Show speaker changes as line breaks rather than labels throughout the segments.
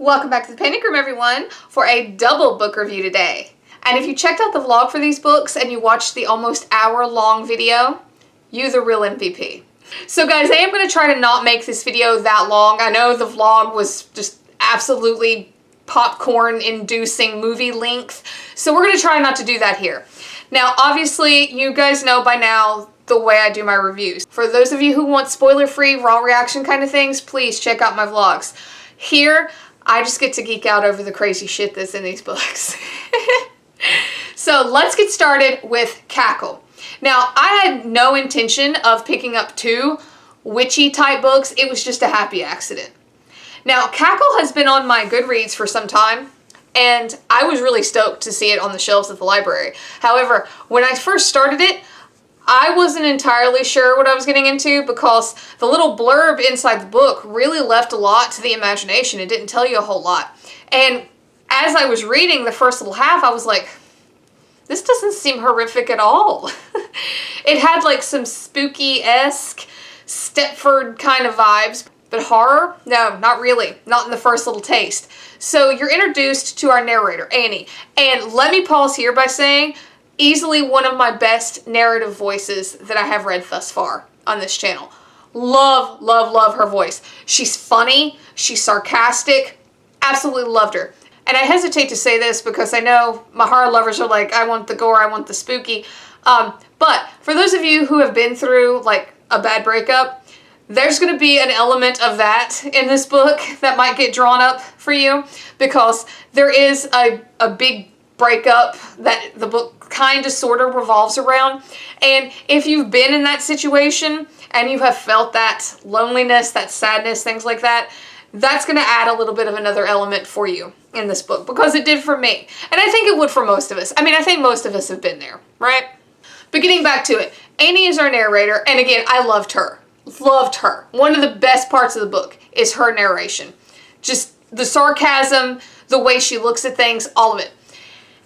Welcome back to the Panic Room, everyone, for a double book review today. And if you checked out the vlog for these books and you watched the almost hour-long video, you're the real MVP. So guys, I am going to try to not make this video that long. I know the vlog was just absolutely popcorn-inducing movie length, so we're going to try not to do that here. Now, obviously, you guys know by now the way I do my reviews. For those of you who want spoiler-free, raw reaction kind of things, please check out my vlogs. Here, I just get to geek out over the crazy shit that's in these books. So let's get started with Cackle. Now, I had no intention of picking up two witchy type books. It was just a happy accident. Now, Cackle has been on my Goodreads for some time, and I was really stoked to see it on the shelves at the library. However, when I first started it, I wasn't entirely sure what I was getting into because the little blurb inside the book really left a lot to the imagination. It didn't tell you a whole lot. And as I was reading the first little half, I was like, this doesn't seem horrific at all. It had like some spooky-esque Stepford kind of vibes, but horror? No, not really. Not in the first little taste. So you're introduced to our narrator, Annie. And let me pause here by saying, easily one of my best narrative voices that I have read thus far on this channel. Love, love, love her voice. She's funny, she's sarcastic, absolutely loved her. And I hesitate to say this because I know my horror lovers are like, I want the gore, I want the spooky. But for those of you who have been through like a bad breakup, there's going to be an element of that in this book that might get drawn up for you because there is a big breakup that the book kind of sort of revolves around. And if you've been in that situation and you have felt that loneliness, that sadness, things like that, that's going to add a little bit of another element for you in this book because it did for me. And I think it would for most of us. I mean, I think most of us have been there, right? But getting back to it, Annie is our narrator, and again, I loved her. Loved her. One of the best parts of the book is her narration. Just the sarcasm, the way she looks at things, all of it.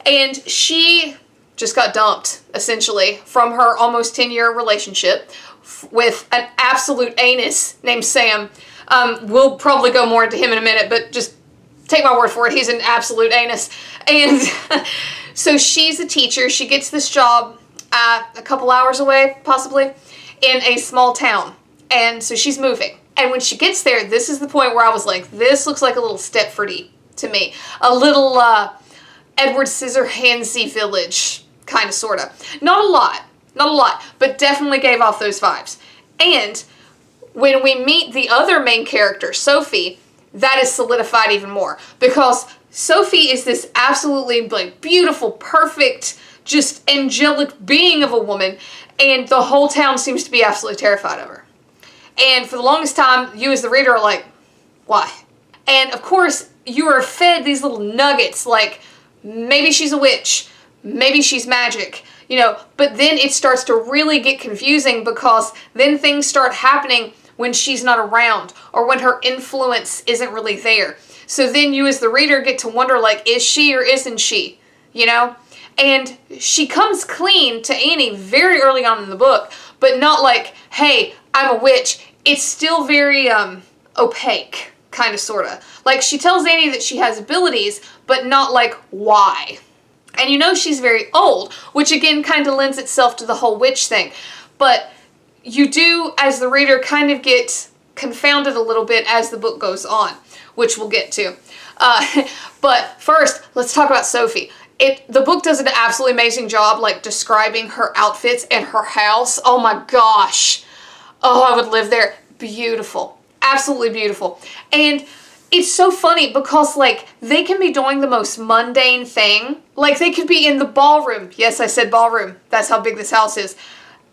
And she just got dumped, essentially, from her almost 10-year relationship with an absolute anus named Sam. We'll probably go more into him in a minute, but just take my word for it, he's an absolute anus. And so she's a teacher. She gets this job a couple hours away, possibly, in a small town. And so she's moving. And when she gets there, this is the point where I was like, this looks like a little Stepfordy to me. A little Edward Scissorhandsy village, kind of, sort of. Not a lot, but definitely gave off those vibes. And when we meet the other main character, Sophie, that is solidified even more. Because Sophie is this absolutely like beautiful, perfect, just angelic being of a woman, and the whole town seems to be absolutely terrified of her. And for the longest time, you as the reader are like, why? And of course, you are fed these little nuggets like, maybe she's a witch, maybe she's magic, you know, but then it starts to really get confusing because then things start happening when she's not around or when her influence isn't really there. So then you as the reader get to wonder like, is she or isn't she, you know? And she comes clean to Annie very early on in the book, but not like, hey, I'm a witch. It's still very opaque, kind of, sort of. Like, she tells Annie that she has abilities, but not like why. And you know she's very old, which again kind of lends itself to the whole witch thing. But you do, as the reader, kind of get confounded a little bit as the book goes on, which we'll get to. But first, let's talk about Sophie. The book does an absolutely amazing job like describing her outfits and her house. Oh my gosh. Oh, I would live there. Beautiful. Absolutely beautiful. And it's so funny because like they can be doing the most mundane thing. Like they could be in the ballroom. Yes, I said ballroom. That's how big this house is.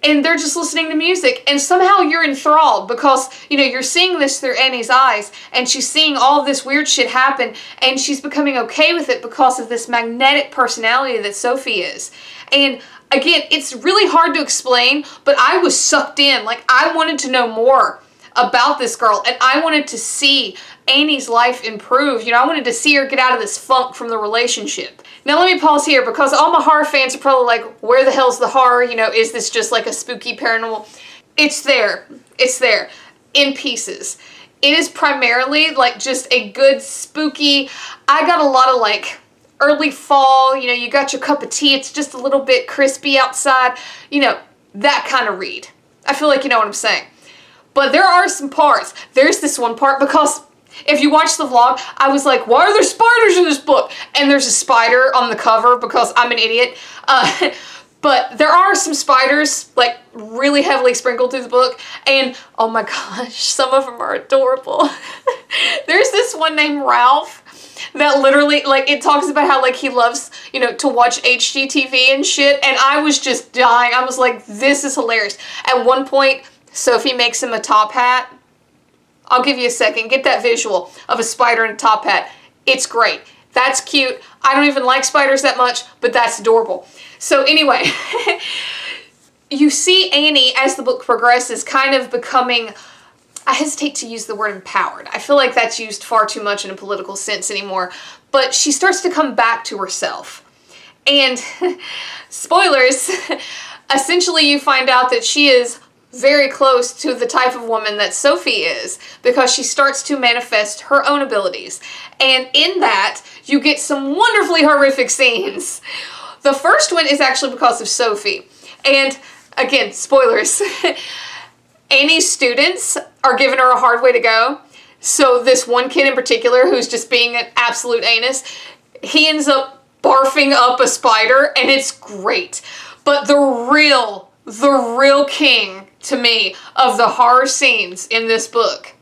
And they're just listening to music, and somehow you're enthralled because, you know, you're seeing this through Annie's eyes, and she's seeing all of this weird shit happen, and she's becoming okay with it because of this magnetic personality that Sophie is. And again, it's really hard to explain, but I was sucked in. Like, I wanted to know more about this girl, and I wanted to see Annie's life improve. You know, I wanted to see her get out of this funk from the relationship. Now let me pause here because all my horror fans are probably like, where the hell's the horror? You know, is this just like a spooky paranormal? It's there. It's there. In pieces. It is primarily like just a good spooky, I got a lot of like early fall, you know, you got your cup of tea, it's just a little bit crispy outside, you know, that kind of read. I feel like you know what I'm saying. But there are some parts. There's this one part, because if you watch the vlog, I was like, why are there spiders in this book? And there's a spider on the cover because I'm an idiot. But there are some spiders, like, really heavily sprinkled through the book. And, oh my gosh, some of them are adorable. There's this one named Ralph that literally, like, it talks about how, like, he loves, you know, to watch HGTV and shit. And I was just dying. I was like, this is hilarious. At one point, Sophie makes him a top hat. I'll give you a second. Get that visual of a spider in a top hat. It's great. That's cute. I don't even like spiders that much, but that's adorable. So anyway, you see Annie, as the book progresses, kind of becoming, I hesitate to use the word empowered. I feel like that's used far too much in a political sense anymore. But she starts to come back to herself. And, spoilers, essentially you find out that she is very close to the type of woman that Sophie is, because she starts to manifest her own abilities. And in that, you get some wonderfully horrific scenes. The first one is actually because of Sophie. And again, spoilers, Annie's students are giving her a hard way to go. So this one kid in particular, who's just being an absolute anus, he ends up barfing up a spider, and it's great. But the real king to me of the horror scenes in this book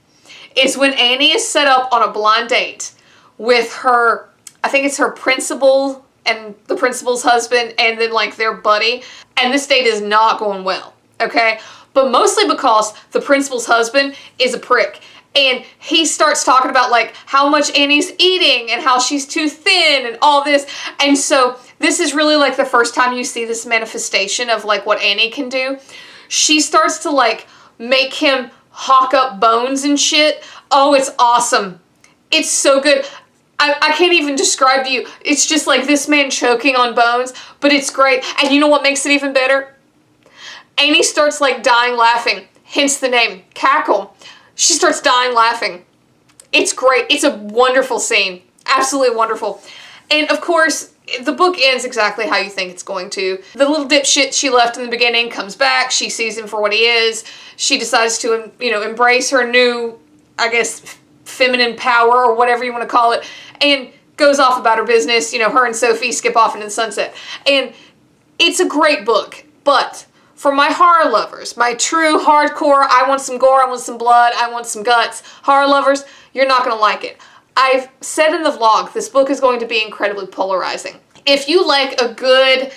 is when Annie is set up on a blind date with her, I think it's her principal and the principal's husband, and then like their buddy, and this date is not going well, okay? But mostly because the principal's husband is a prick, and he starts talking about like how much Annie's eating and how she's too thin and all this. And so this is really like the first time you see this manifestation of like what Annie can do. She starts to like make him hawk up bones and shit. Oh, it's awesome. It's so good. I can't even describe to you. It's just like this man choking on bones, but it's great. And you know what makes it even better? Annie starts like dying laughing, hence the name, Cackle. She starts dying laughing. It's great. It's a wonderful scene. Absolutely wonderful. And of course, the book ends exactly how you think it's going to. The little dipshit she left in the beginning comes back. She sees him for what he is. She decides to, you know, embrace her new, I guess, feminine power or whatever you want to call it, and goes off about her business. You know, her and Sophie skip off into the sunset. And it's a great book, but for my horror lovers, my true hardcore, I want some gore, I want some blood, I want some guts, horror lovers, you're not going to like it. I've said in the vlog, this book is going to be incredibly polarizing. If you like a good,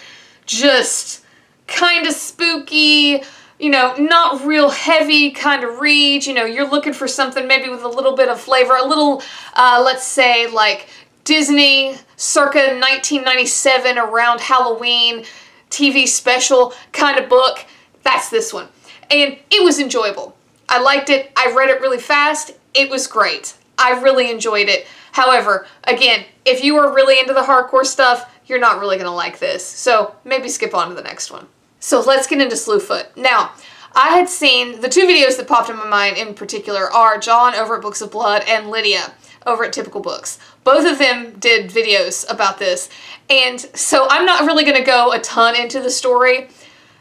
just kind of spooky, you know, not real heavy kind of read, you know, you're looking for something maybe with a little bit of flavor, a little, let's say, like Disney circa 1997 around Halloween TV special kind of book, that's this one. And it was enjoyable. I liked it. I read it really fast. It was great. I really enjoyed it. However, again, if you are really into the hardcore stuff, you're not really going to like this. So maybe skip on to the next one. So let's get into Slewfoot. Now, I had seen, the two videos that popped in my mind in particular are John over at Books of Blood and Lydia over at Typical Books. Both of them did videos about this. And so I'm not really going to go a ton into the story.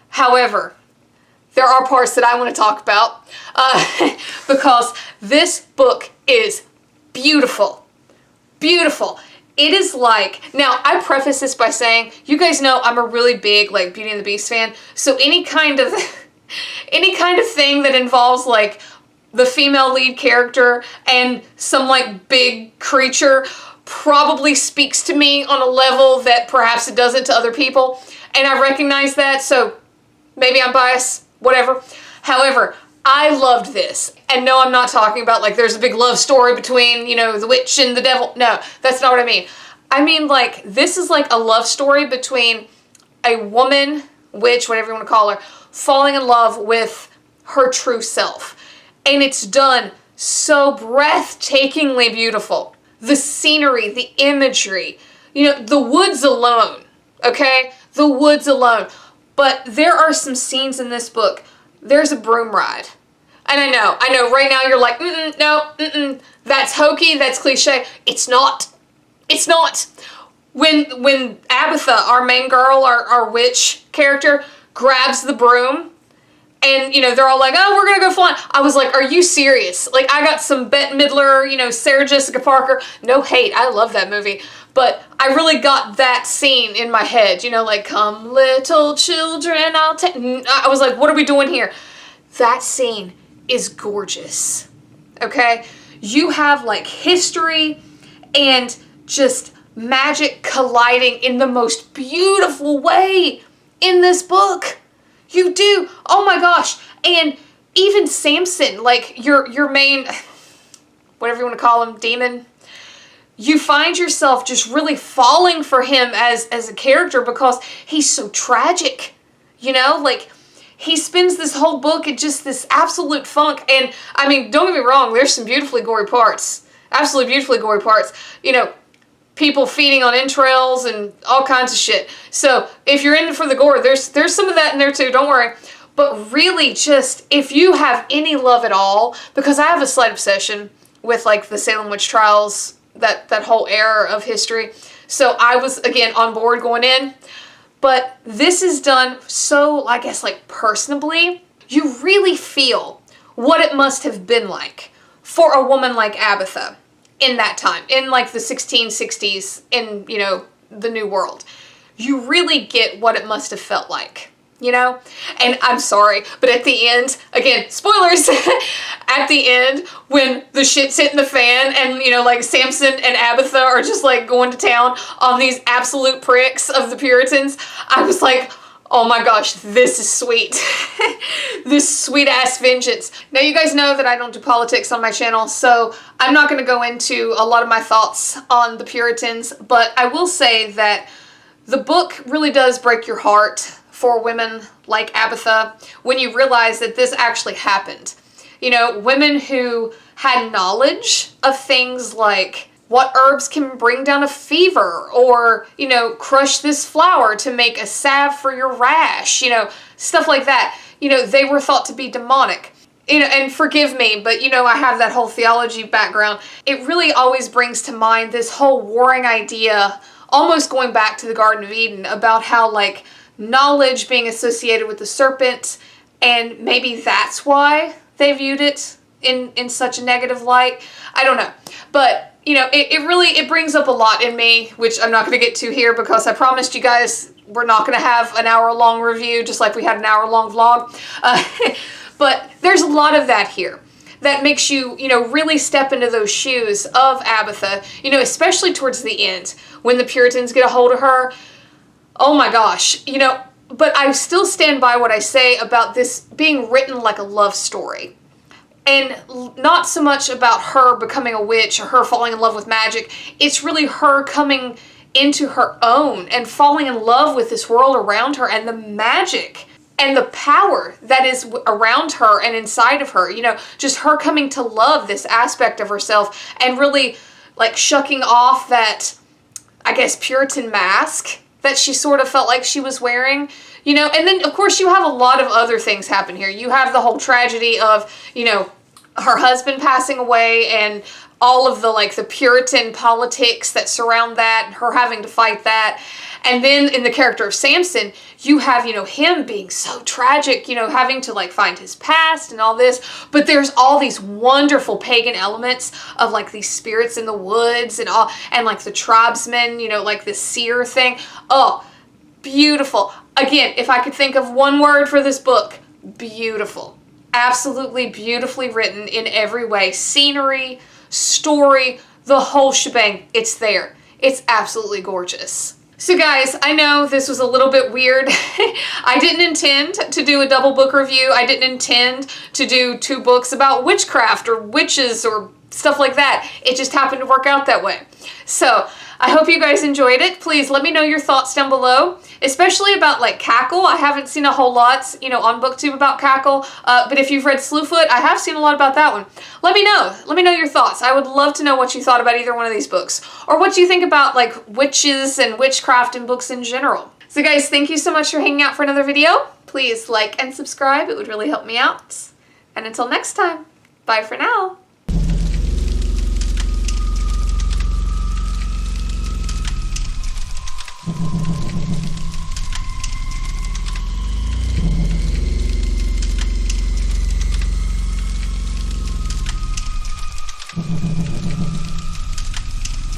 However, there are parts that I want to talk about because this book is beautiful. Beautiful. It is like, now I preface this by saying, you guys know I'm a really big like Beauty and the Beast fan. So any kind of thing that involves like the female lead character and some like big creature probably speaks to me on a level that perhaps it doesn't to other people. And I recognize that, so maybe I'm biased, whatever. However, I loved this. And no, I'm not talking about like there's a big love story between, you know, the witch and the devil. No, that's not what I mean. I mean like this is like a love story between a woman, witch, whatever you want to call her, falling in love with her true self. And it's done so breathtakingly beautiful. The scenery, the imagery, you know, the woods alone, okay? The woods alone. But there are some scenes in this book. There's a broom ride. And I know, right now you're like, no, that's hokey, that's cliche. It's not. It's not. When Abatha, our main girl, our witch character, grabs the broom, and, you know, they're all like, oh, we're gonna go flying. I was like, are you serious? Like, I got some Bette Midler, you know, Sarah Jessica Parker. No hate, I love that movie. But I really got that scene in my head, you know, like, come little children, I'll take... I was like, what are we doing here? That scene is gorgeous, okay? You have, like, history and just magic colliding in the most beautiful way in this book. You do. Oh my gosh. And even Samson, like your main, whatever you want to call him, demon, you find yourself just really falling for him as a character because he's so tragic. You know, like, he spends this whole book in just this absolute funk. And, I mean, don't get me wrong, there's some beautifully gory parts. Absolutely beautifully gory parts. You know, people feeding on entrails and all kinds of shit. So if you're in it for the gore, there's some of that in there too, don't worry. But really, just, if you have any love at all, because I have a slight obsession with, like, the Salem witch trials, that whole era of history. So I was, again, on board going in. But this is done so, I guess, like, personably. You really feel what it must have been like for a woman like Abatha in that time, in, like, the 1660s, in, you know, the New World. You really get what it must have felt like, you know? And I'm sorry, but at the end, again, spoilers, at the end, when the shit's hitting the fan and, you know, like, Samson and Abatha are just, like, going to town on these absolute pricks of the Puritans, I was like, oh my gosh, this is sweet. This sweet ass vengeance. Now, you guys know that I don't do politics on my channel, so I'm not going to go into a lot of my thoughts on the Puritans, but I will say that the book really does break your heart for women like Abatha when you realize that this actually happened. You know, women who had knowledge of things like what herbs can bring down a fever, or, you know, crush this flower to make a salve for your rash, you know, stuff like that. You know, they were thought to be demonic. You know, and forgive me, but, you know, I have that whole theology background. It really always brings to mind this whole warring idea, almost going back to the Garden of Eden, about how, like, knowledge being associated with the serpent, and maybe that's why they viewed it in such a negative light. I don't know. But, you know, it really brings up a lot in me, which I'm not going to get to here because I promised you guys we're not going to have an hour-long review, just like we had an hour-long vlog. But there's a lot of that here that makes you, you know, really step into those shoes of Abatha, you know, especially towards the end when the Puritans get a hold of her. Oh my gosh, you know, but I still stand by what I say about this being written like a love story. And not so much about her becoming a witch or her falling in love with magic. It's really her coming into her own and falling in love with this world around her and the magic and the power that is around her and inside of her. You know, just her coming to love this aspect of herself and really, like, shucking off that, I guess, Puritan mask that she sort of felt like she was wearing. You know, and then, of course, you have a lot of other things happen here. You have the whole tragedy of, you know, her husband passing away and all of the, like, the Puritan politics that surround that and her having to fight that. And then in the character of Samson, you have, you know, him being so tragic, you know, having to, like, find his past and all this. But there's all these wonderful pagan elements of, like, these spirits in the woods and all, and, like, the tribesmen, you know, like the seer thing. Oh, beautiful. Again, if I could think of one word for this book, beautiful. Absolutely beautifully written in every way. Scenery, story, the whole shebang. It's there. It's absolutely gorgeous. So guys, I know this was a little bit weird. I didn't intend to do a double book review. I didn't intend to do 2 books about witchcraft or witches or stuff like that. It just happened to work out that way. So I hope you guys enjoyed it. Please let me know your thoughts down below, especially about, like, Cackle. I haven't seen a whole lot, you know, on BookTube about Cackle, but if you've read Slewfoot, I have seen a lot about that one. Let me know. Let me know your thoughts. I would love to know what you thought about either one of these books, or what you think about, like, witches and witchcraft and books in general. So guys, thank you so much for hanging out for another video. Please like and subscribe. It would really help me out. And until next time, bye for now.
Mm-hmm.